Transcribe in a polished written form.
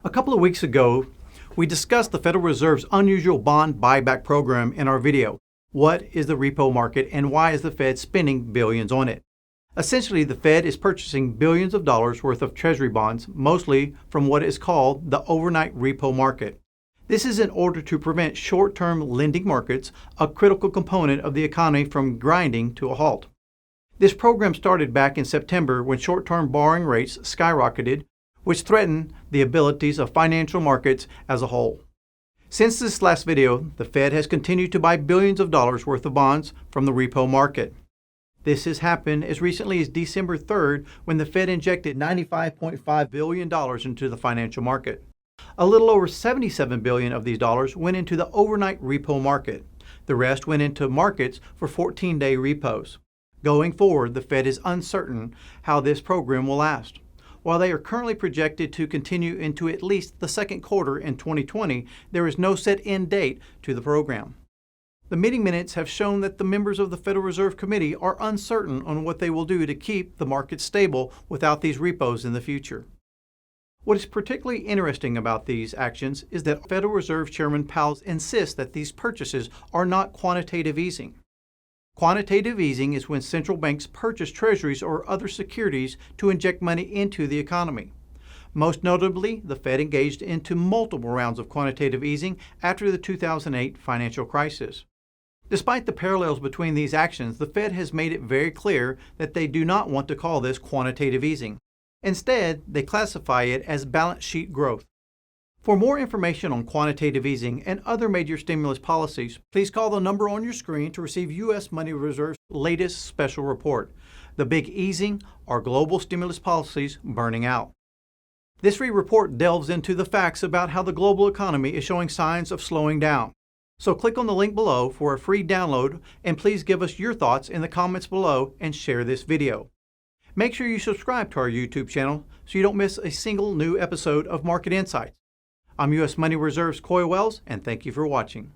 A couple of weeks ago, we discussed the Federal Reserve's unusual bond buyback program in our video. What is the repo market and why is the Fed spending billions on it? Essentially, the Fed is purchasing billions of dollars worth of Treasury bonds, mostly from what is called the overnight repo market. This is in order to prevent short-term lending markets, a critical component of the economy, from grinding to a halt. This program started back in September when short-term borrowing rates skyrocketed, which threatened the abilities of financial markets as a whole. Since this last video, the Fed has continued to buy billions of dollars worth of bonds from the repo market. This has happened as recently as December 3rd, when the Fed injected $95.5 billion into the financial market. A little over $77 billion of these dollars went into the overnight repo market. The rest went into markets for 14-day repos. Going forward, the Fed is uncertain how this program will last. While they are currently projected to continue into at least the second quarter in 2020, there is no set end date to the program. The meeting minutes have shown that the members of the Federal Reserve Committee are uncertain on what they will do to keep the market stable without these repos in the future. What is particularly interesting about these actions is that Federal Reserve Chairman Powell insists that these purchases are not quantitative easing. Quantitative easing is when central banks purchase treasuries or other securities to inject money into the economy. Most notably, the Fed engaged into multiple rounds of quantitative easing after the 2008 financial crisis. Despite the parallels between these actions, the Fed has made it very clear that they do not want to call this quantitative easing. Instead, they classify it as balance sheet growth. For more information on quantitative easing and other major stimulus policies, please call the number on your screen to receive U.S. Money Reserve's latest special report, The Big Easing, or Global Stimulus Policies Burning Out. This free report delves into the facts about how the global economy is showing signs of slowing down. So click on the link below for a free download, and please give us your thoughts in the comments below and share this video. Make sure you subscribe to our YouTube channel so you don't miss a single new episode of Market Insights. I'm U.S. Money Reserve's Coy Wells, and thank you for watching.